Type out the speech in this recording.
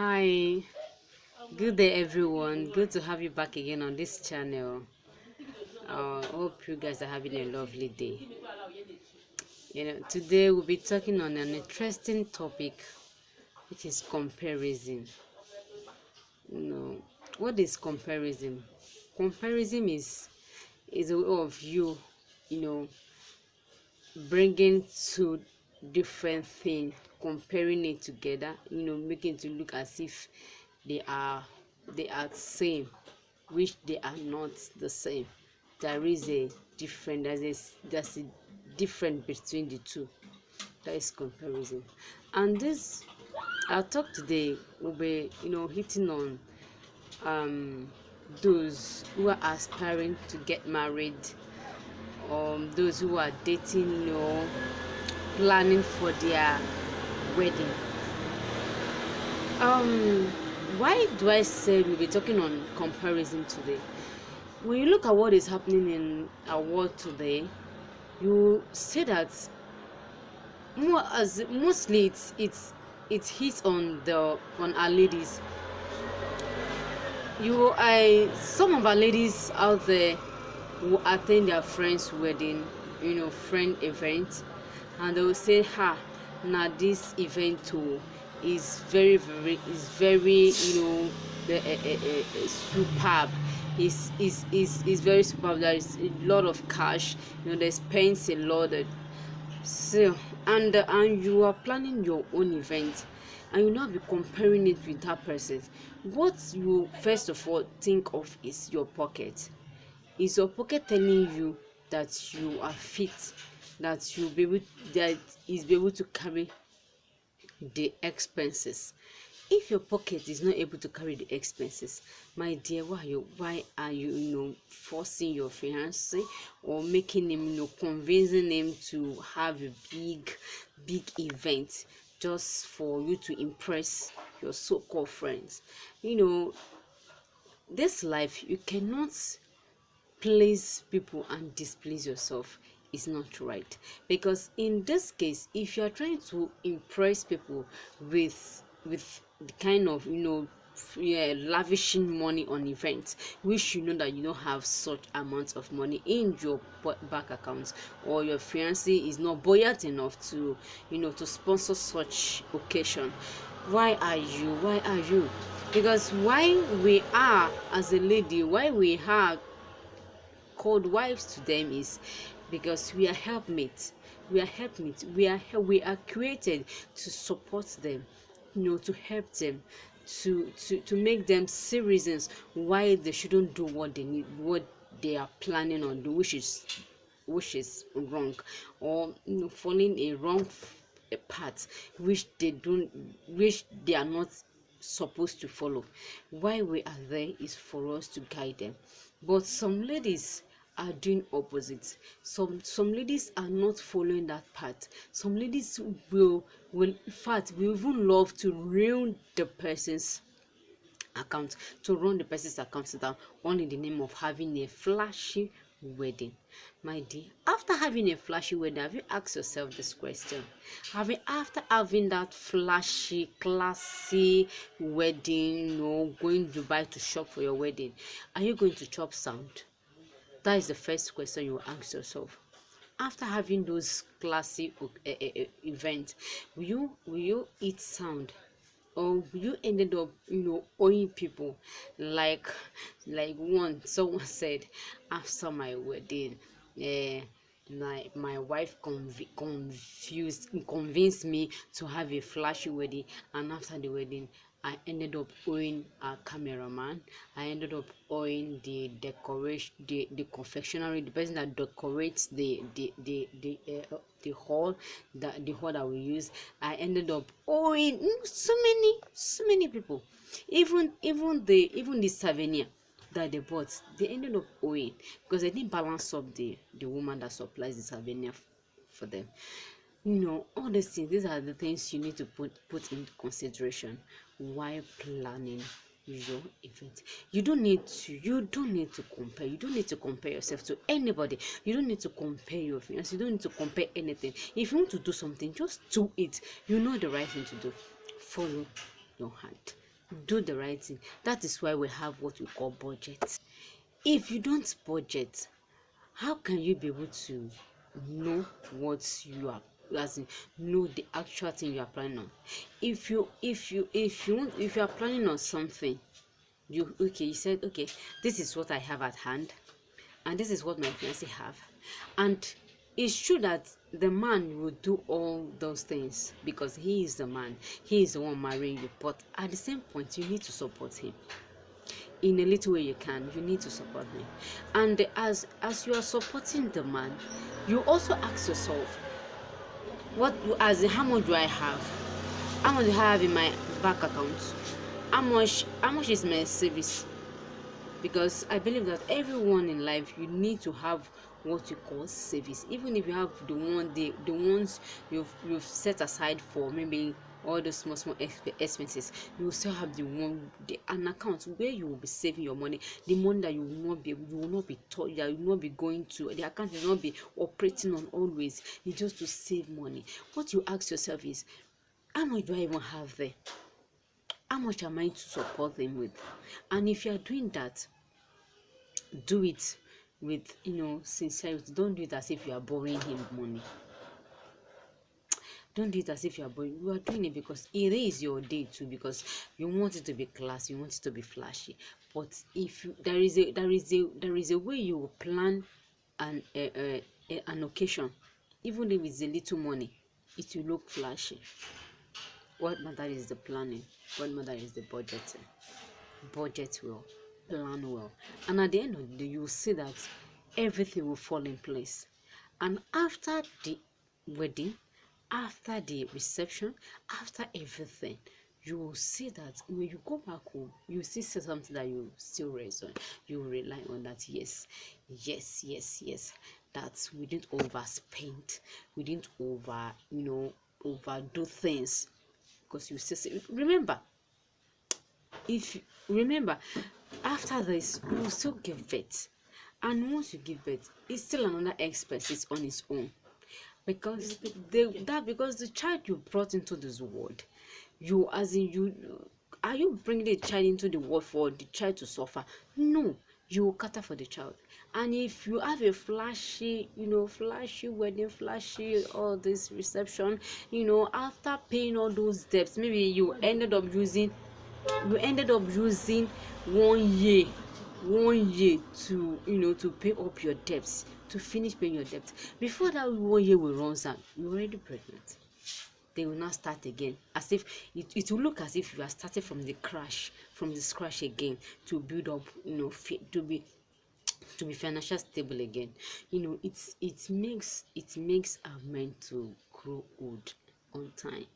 Hi, good day everyone. Good to have you back again on this channel. Hope you guys are having a lovely day. Today we'll be talking on an interesting topic, which is comparison. You know, what is comparison? Comparison is a way of you know, bringing two different things, comparing it together. Making it to look as if they are they are same, which they are not the same. There is a different there's a difference between the two. That is comparison. And this our talk today will be hitting on um those who are aspiring to get married, those who are dating, planning for their wedding. um why do I say we'll be talking on comparison today? When you look at what is happening in our world today, you see that mostly it hits on our ladies. I Some of our ladies out there will attend their friend's wedding, friend event, and they will say, "Ha, now this event too is very superb. Is very superb. There is a lot of cash. They spend a lot." So, and you are planning your own event, and you now be comparing it with that person. What you first of all think of is your pocket. Is your pocket telling you that you are fit, that that is be able to carry the expenses? If your pocket is not able to carry the expenses, my dear, why are you forcing your fiance, or making him, convincing him to have a big event just for you to impress your so-called friends? This life, you cannot please people and displease yourself. Is not right, because in this case, if you are trying to impress people with the kind of, yeah, lavishing money on events, which you know that you don't have such amounts of money in your bank account, or your fiance is not buoyant enough to to sponsor such occasion, why are you? Because why we are, as a lady, why we are called wives to them is because we are created to support them, to help them, to make them see reasons why they shouldn't do what they are planning on doing, which is wrong, or following a wrong path, which they are not supposed to follow. Why we are there is for us to guide them. But some ladies are doing opposite. Some ladies are not following that path. Some ladies will in fact will even love to ruin the person's account, to run the person's account down, all in the name of having a flashy wedding. My dear, after having a flashy wedding, have you asked yourself this question? After having that flashy, classy wedding, going to Dubai to shop for your wedding, are you going to chop sound? That is the first question you will ask yourself. After having those classy events, will you eat sound, or you ended up owing people, like someone said after my wedding, eh my wife convinced me to have a flashy wedding, and after the wedding I ended up owing a cameraman. I ended up owing the decoration, the confectionery, the person that decorates the hall, the hall that we use. I ended up owing so many people, even the souvenir that they bought, they ended up owing, because they didn't balance up the woman that supplies the souvenir for them. All these things, these are the things you need to put in consideration while planning your event. You don't need to compare. You don't need to compare yourself to anybody. You don't need to compare your friends. You don't need to compare anything. If you want to do something, just do it. You know the right thing to do. Follow your heart. Do the right thing. That is why we have what we call budget. If you don't budget, how can you be able to know what you are, as in know the actual thing you are planning on? If you are planning on something, you said, okay, this is what I have at hand, and this is what my fiance have, and it's true that the man will do all those things because he is the man, he is the one marrying you, but at the same point you need to support him in a little way. You can, you need to support him. And as you are supporting the man, you also ask yourself, how much do I have, how much do I have in my bank account, how much is my service? Because I believe that everyone in life, you need to have what you call savings. Even if you have the ones you've set aside for maybe all those small expenses, you will still have an account where you will be saving your money, the money that you will not be taught, that you will not be going to the account, will not be operating on always. It's just to save money. What you ask yourself is, how much do I even have there? How much am I to support them with? And if you are doing that, do it with sincerity. Don't do it as if you are borrowing him money. Don't do it as if you are borrowing. You are doing it because it is your day too, because you want it to be classy, you want it to be flashy. But if there is a way you will plan an occasion, even if it's a little money, it will look flashy. What matter is the planning. What matter is the budgeting. Budget well, plan well, and at the end of the day, you will see that everything will fall in place. And after the wedding, after the reception, after everything, you will see that when you go back home, you see something that you still raise on. You will rely on that. Yes, yes, yes, yes. That we didn't overspend, we didn't overdo things, because you still see. Remember, after this you will still give birth, and once you give birth, it's still another expense on its own, because the child you brought into this world, you as in you are you bringing the child into the world for the child to suffer? No, you will cater for the child. And if you have a flashy wedding, flashy all this reception, after paying all those debts, maybe you ended up using 1 year, 1 year to pay up your debts, to finish paying your debts. Before that 1 year will run out, you're already pregnant. They will not start again, as if it will look as if you are starting from the scratch again, to build up, to be financially stable again. It makes our men to grow old on time.